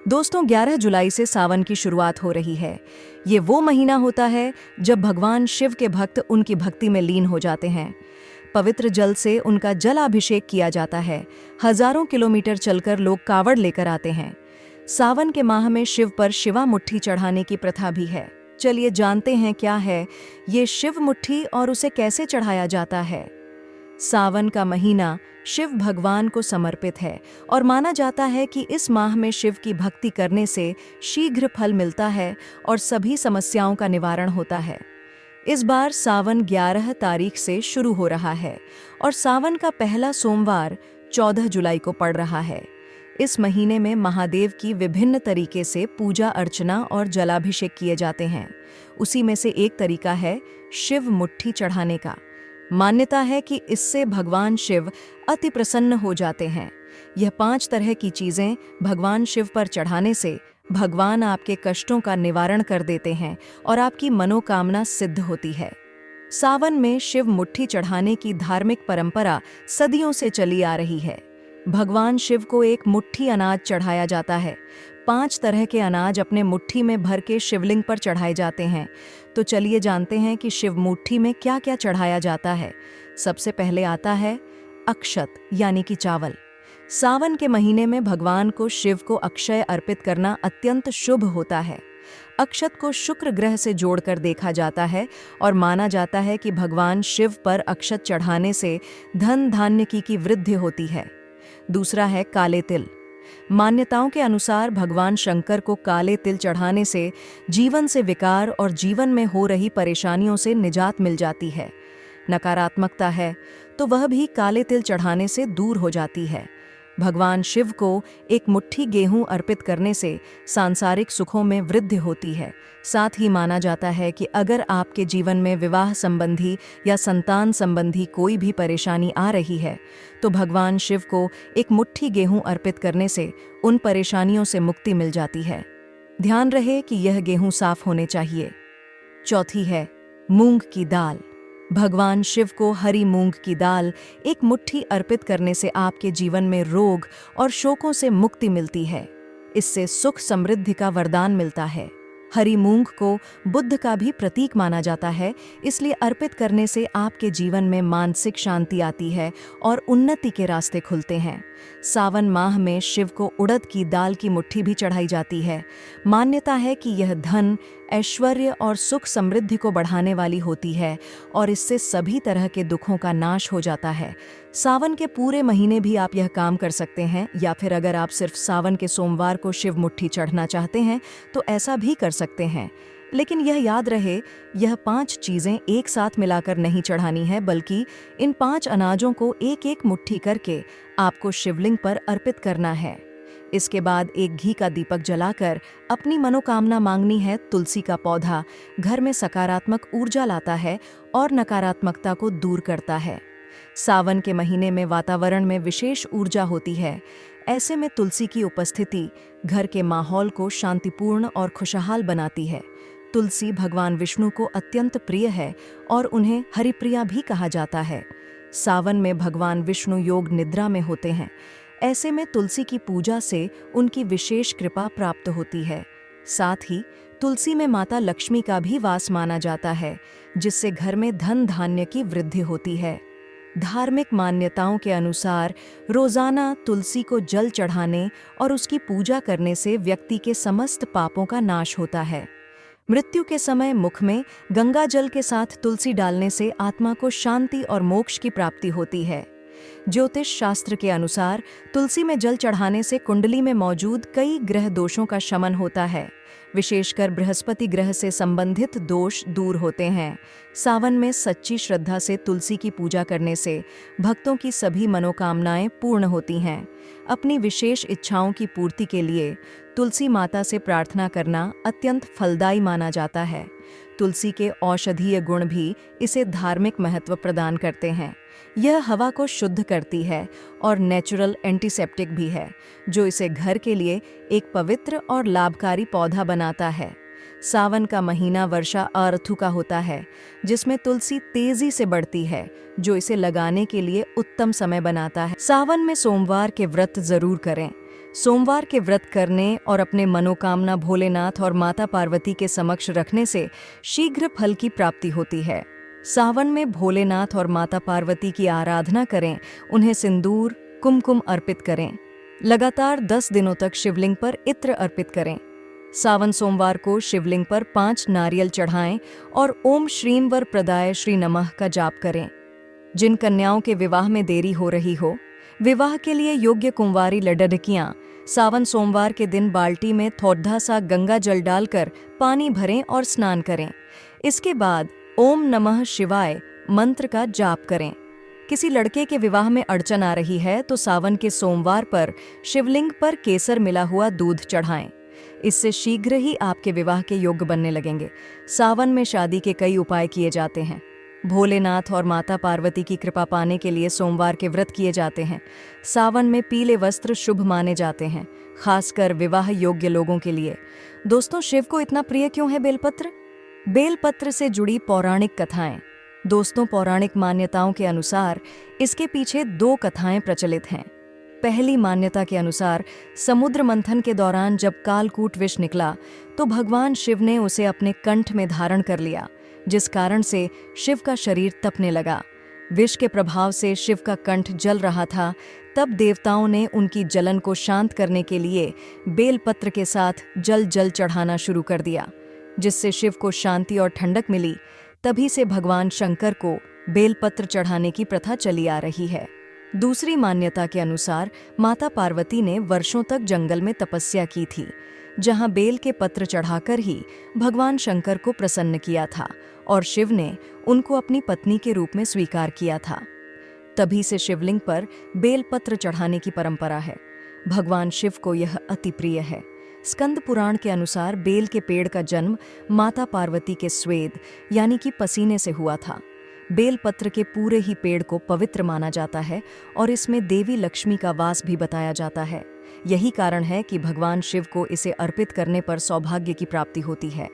दोस्तों 11 जुलाई से सावन की शुरुआत हो रही है। ये वो महीना होता है जब भगवान शिव के भक्त उनकी भक्ति में लीन हो जाते हैं। पवित्र जल से उनका जलाभिषेक किया जाता है। हजारों किलोमीटर चलकर लोग कावड़ लेकर आते हैं। सावन के माह में शिव पर शिवा मुट्ठी चढ़ाने की प्रथा भी है। चलिए जानते हैं क्या है ये शिव मुट्ठी और उसे कैसे चढ़ाया जाता है। सावन का महीना शिव भगवान को समर्पित है और माना जाता है कि इस माह में शिव की भक्ति करने से शीघ्र फल मिलता है और सभी समस्याओं का निवारण होता है। इस बार सावन 11 तारीख से शुरू हो रहा है और सावन का पहला सोमवार 14 जुलाई को पड़ रहा है। इस महीने में महादेव की विभिन्न तरीके से पूजा अर्चना और जलाभिषेक किए जाते हैं। उसी में से एक तरीका है शिव मुट्ठी चढ़ाने का। मान्यता है कि इससे भगवान शिव अति प्रसन्न हो जाते हैं। यह 5 तरह की चीजें भगवान शिव पर चढ़ाने से भगवान आपके कष्टों का निवारण कर देते हैं और आपकी मनोकामना सिद्ध होती है। सावन में शिव मुट्ठी चढ़ाने की धार्मिक परंपरा सदियों से चली आ रही है। भगवान शिव को एक मुट्ठी अनाज चढ़ाया जाता है। 5 तरह के अनाज अपने मुट्ठी में भर के शिवलिंग पर चढ़ाए जाते हैं। तो चलिए जानते हैं कि शिव मुट्ठी में क्या क्या चढ़ाया जाता है। सबसे पहले आता है अक्षत यानी कि चावल। सावन के महीने में भगवान को शिव को अक्षय अर्पित करना अत्यंत शुभ होता है। अक्षत को शुक्र ग्रह से जोड़कर देखा जाता है और माना जाता है कि भगवान शिव पर अक्षत चढ़ाने से धन धान्य की वृद्धि होती है। दूसरा है काले तिल। मान्यताओं के अनुसार भगवान शंकर को काले तिल चढ़ाने से जीवन से विकार और जीवन में हो रही परेशानियों से निजात मिल जाती है। नकारात्मकता है तो वह भी काले तिल चढ़ाने से दूर हो जाती है। भगवान शिव को एक मुट्ठी गेहूं अर्पित करने से सांसारिक सुखों में वृद्धि होती है। साथ ही माना जाता है कि अगर आपके जीवन में विवाह संबंधी या संतान संबंधी कोई भी परेशानी आ रही है तो भगवान शिव को एक मुट्ठी गेहूं अर्पित करने से उन परेशानियों से मुक्ति मिल जाती है। ध्यान रहे कि यह गेहूं साफ होने चाहिए। चौथी है मूंग की दाल। भगवान शिव को हरी मूंग की दाल एक मुट्ठी अर्पित करने से आपके जीवन में रोग और शोकों से मुक्ति मिलती है। इससे सुख समृद्धि का वरदान मिलता है। हरी मूंग को बुद्ध का भी प्रतीक माना जाता है, इसलिए अर्पित करने से आपके जीवन में मानसिक शांति आती है और उन्नति के रास्ते खुलते हैं। सावन माह में शिव को उड़द की दाल की मुट्ठी भी चढ़ाई जाती है। मान्यता है कि यह धन, ऐश्वर्य और सुख समृद्धि को बढ़ाने वाली होती है और इससे सभी तरह के दुखों का नाश हो जाता है। सावन के पूरे महीने भी आप यह काम कर सकते हैं, या फिर अगर आप सिर्फ सावन के सोमवार को शिव मुट्ठी चढ़ना चाहते हैं तो ऐसा भी कर सकते हैं। लेकिन यह याद रहे, यह 5 चीजें एक साथ मिलाकर नहीं चढ़ानी है, बल्कि इन 5 अनाजों को एक एक मुट्ठी करके आपको शिवलिंग पर अर्पित करना है। इसके बाद एक घी का दीपक जलाकर अपनी मनोकामना मांगनी है। तुलसी का पौधा घर में सकारात्मक ऊर्जा लाता है और नकारात्मकता को दूर करता है। सावन के महीने में वातावरण में विशेष ऊर्जा होती है। ऐसे में तुलसी की उपस्थिति घर के माहौल को शांतिपूर्ण और खुशहाल बनाती है। तुलसी भगवान विष्णु को अत्यंत प्रिय है और उन्हें हरिप्रिया भी कहा जाता है। सावन में भगवान विष्णु योग निद्रा में होते हैं। ऐसे में तुलसी की पूजा से उनकी विशेष कृपा प्राप्त होती है। साथ ही तुलसी में माता लक्ष्मी का भी वास माना जाता है, जिससे घर में धन धान्य की वृद्धि होती है। धार्मिक मान्यताओं के अनुसार रोजाना तुलसी को जल चढ़ाने और उसकी पूजा करने से व्यक्ति के समस्त पापों का नाश होता है। मृत्यु के समय मुख में गंगा जल के साथ तुलसी डालने से आत्मा को शांति और मोक्ष की प्राप्ति होती है। ज्योतिष शास्त्र के अनुसार तुलसी में जल चढ़ाने से कुंडली में मौजूद कई ग्रह दोषों का शमन होता है। विशेषकर बृहस्पति ग्रह से संबंधित दोष दूर होते हैं। सावन में सच्ची श्रद्धा से तुलसी की पूजा करने से भक्तों की सभी मनोकामनाएं पूर्ण होती हैं। अपनी विशेष इच्छाओं की पूर्ति के लिए तुलसी माता से प्रार्थना करना अत्यंत फलदायी माना जाता है। तुलसी के औषधीय गुण भी इसे धार्मिक महत्व प्रदान करते हैं। यह हवा को शुद्ध करती है और नेचुरल एंटीसेप्टिक भी है, जो इसे घर के लिए एक पवित्र और लाभकारी पौधा बनाता है। सावन का महीना वर्षा ऋतु का होता है, जिसमें तुलसी तेजी से बढ़ती है, जो इसे लगाने के लिए उत्तम समय बनाता है। सावन में सोमवार के व्रत जरूर करें। सोमवार के व्रत करने और अपने मनोकामना भोलेनाथ और माता पार्वती के समक्ष रखने से शीघ्र फल की प्राप्ति होती है। सावन में भोलेनाथ और माता पार्वती की आराधना करें, उन्हें सिंदूर, कुमकुम अर्पित करें। लगातार 10 दिनों तक शिवलिंग पर इत्र अर्पित करें। सावन सोमवार को शिवलिंग पर 5 नारियल चढ़ाएं और ओम श्रीं वर प्रदाय श्री नमः का जाप करें। जिन कन्याओं के विवाह में देरी हो रही हो, विवाह के लिए योग्य कुंवारी लड़कियां सावन सोमवार के दिन बाल्टी में थोड़ा सा गंगा जल डालकर पानी भरें और स्नान करें। इसके बाद ओम नमः शिवाय मंत्र का जाप करें। किसी लड़के के विवाह में अड़चन आ रही है तो सावन के सोमवार पर शिवलिंग पर केसर मिला हुआ दूध चढ़ाएं। इससे शीघ्र ही आपके विवाह के योग्य बनने लगेंगे। सावन में शादी के कई उपाय किए जाते हैं। भोलेनाथ और माता पार्वती की कृपा पाने के लिए सोमवार के व्रत किए जाते हैं। सावन में पीले वस्त्र शुभ माने जाते हैं, खासकर विवाह योग्य लोगों के लिए। दोस्तों, शिव को इतना प्रिय क्यों है बेलपत्र? बेलपत्र से जुड़ी पौराणिक कथाएं। दोस्तों, पौराणिक मान्यताओं के अनुसार इसके पीछे 2 कथाएं प्रचलित हैं। पहली मान्यता के अनुसार समुद्र मंथन के दौरान जब कालकूट विष निकला तो भगवान शिव ने उसे अपने कंठ में धारण कर लिया, जिस कारण से शिव का शरीर तपने लगा। विष के प्रभाव से शिव का कंठ जल रहा था। तब देवताओं ने उनकी जलन को शांत करने के लिए बेलपत्र के साथ जल चढ़ाना शुरू कर दिया, जिससे शिव को शांति और ठंडक मिली। तभी से भगवान शंकर को बेलपत्र चढ़ाने की प्रथा चली आ रही है। दूसरी मान्यता के अनुसार माता पार्वती ने वर्षों तक जंगल में तपस्या की थी, जहां बेल के पत्र चढ़ाकर ही भगवान शंकर को प्रसन्न किया था और शिव ने उनको अपनी पत्नी के रूप में स्वीकार किया था। तभी से शिवलिंग पर बेलपत्र चढ़ाने की परंपरा है। भगवान शिव को यह अति प्रिय है। स्कंद पुराण के अनुसार बेल के पेड़ का जन्म माता पार्वती के स्वेद यानी कि पसीने से हुआ था। बेलपत्र के पूरे ही पेड़ को पवित्र माना जाता है और इसमें देवी लक्ष्मी का वास भी बताया जाता है। यही कारण है कि भगवान शिव को इसे अर्पित करने पर सौभाग्य की प्राप्ति होती है।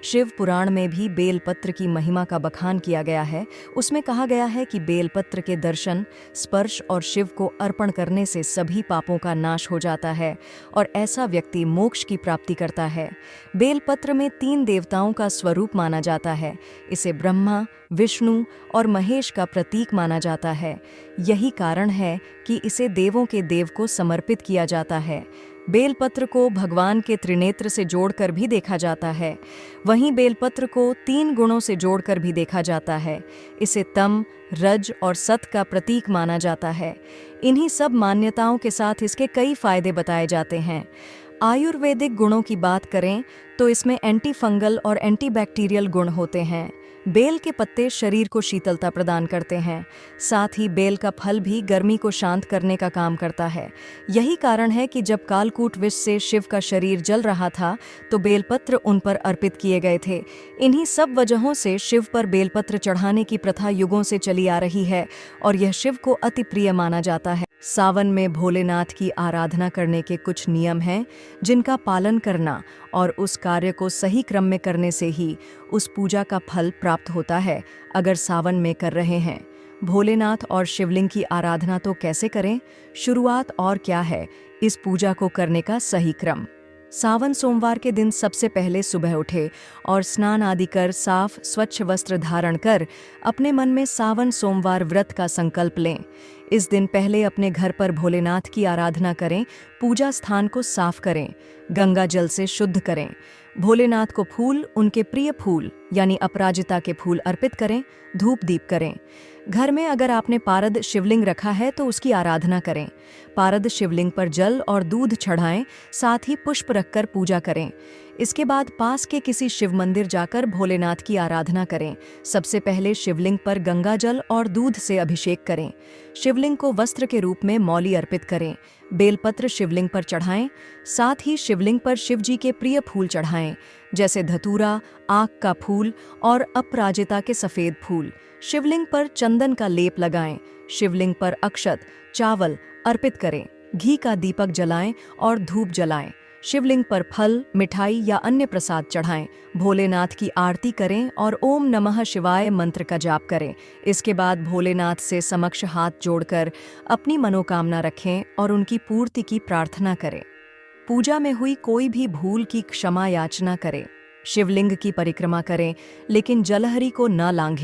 शिव पुराण में भी बेलपत्र की महिमा का बखान किया गया है। उसमें कहा गया है कि बेलपत्र के दर्शन, स्पर्श और शिव को अर्पण करने से सभी पापों का नाश हो जाता है और ऐसा व्यक्ति मोक्ष की प्राप्ति करता है। बेलपत्र में 3 देवताओं का स्वरूप माना जाता है। इसे ब्रह्मा, विष्णु और महेश का प्रतीक माना जाता है। यही कारण है कि इसे देवों के देव को समर्पित किया जाता है। बेलपत्र को भगवान के त्रिनेत्र से जोड़कर भी देखा जाता है। वहीं बेलपत्र को 3 गुणों से जोड़कर भी देखा जाता है। इसे तम, रज और सत का प्रतीक माना जाता है। इन्हीं सब मान्यताओं के साथ इसके कई फायदे बताए जाते हैं। आयुर्वेदिक गुणों की बात करें तो इसमें एंटी फंगल और एंटीबैक्टीरियल गुण होते हैं। बेल के पत्ते शरीर को शीतलता प्रदान करते हैं। साथ ही बेल का फल भी गर्मी को शांत करने का काम करता है। यही कारण है कि जब कालकूट विष से शिव का शरीर जल रहा था तो बेलपत्र उन पर अर्पित किए गए थे। इन्हीं सब वजहों से शिव पर बेलपत्र चढ़ाने की प्रथा युगों से चली आ रही है और यह शिव को अति प्रिय माना जाता है। सावन में भोलेनाथ की आराधना करने के कुछ नियम हैं, जिनका पालन करना और उस कार्य को सही क्रम में करने से ही उस पूजा का फल प्राप्त होता है। अगर सावन में कर रहे हैं, भोलेनाथ और शिवलिंग की आराधना तो कैसे करें? शुरुआत और क्या है इस पूजा को करने का सही क्रम? सावन सोमवार के दिन सबसे पहले सुबह उठे और स्नान आदि कर साफ स्वच्छ वस्त्र धारण कर अपने मन में सावन सोमवार व्रत का संकल्प लें। इस दिन पहले अपने घर पर भोलेनाथ की आराधना करें। पूजा स्थान को साफ करें, गंगा जल से शुद्ध करें। भोलेनाथ को फूल, उनके प्रिय फूल यानी अपराजिता के फूल अर्पित करें। धूप दीप करें। घर में अगर आपने पारद शिवलिंग रखा है तो उसकी आराधना करें। पारद शिवलिंग पर जल और दूध चढ़ाएं, साथ ही पुष्प रखकर पूजा करें। इसके बाद पास के किसी शिव मंदिर जाकर भोलेनाथ की आराधना करें। सबसे पहले शिवलिंग पर गंगा जल और दूध से अभिषेक करें। शिवलिंग को वस्त्र के रूप में मौली अर्पित करें। बेलपत्र शिवलिंग पर चढ़ाएं। साथ ही शिवलिंग पर शिवजी के प्रिय फूल चढ़ाएं, जैसे धतूरा, आक का फूल और अपराजिता के सफेद फूल। शिवलिंग पर चंदन का लेप लगाएं। शिवलिंग पर अक्षत, चावल अर्पित करें। घी का दीपक जलाएं और धूप जलाएं। शिवलिंग पर फल, मिठाई या अन्य प्रसाद चढ़ाएं। भोलेनाथ की आरती करें और ओम नमः शिवाय मंत्र का जाप करें। इसके बाद भोलेनाथ से समक्ष हाथ जोड़कर अपनी मनोकामना रखें और उनकी पूर्ति की प्रार्थना करें। पूजा में हुई कोई भी भूल की क्षमा याचना करें। शिवलिंग की परिक्रमा करें, लेकिन जलहरी को न लांघें।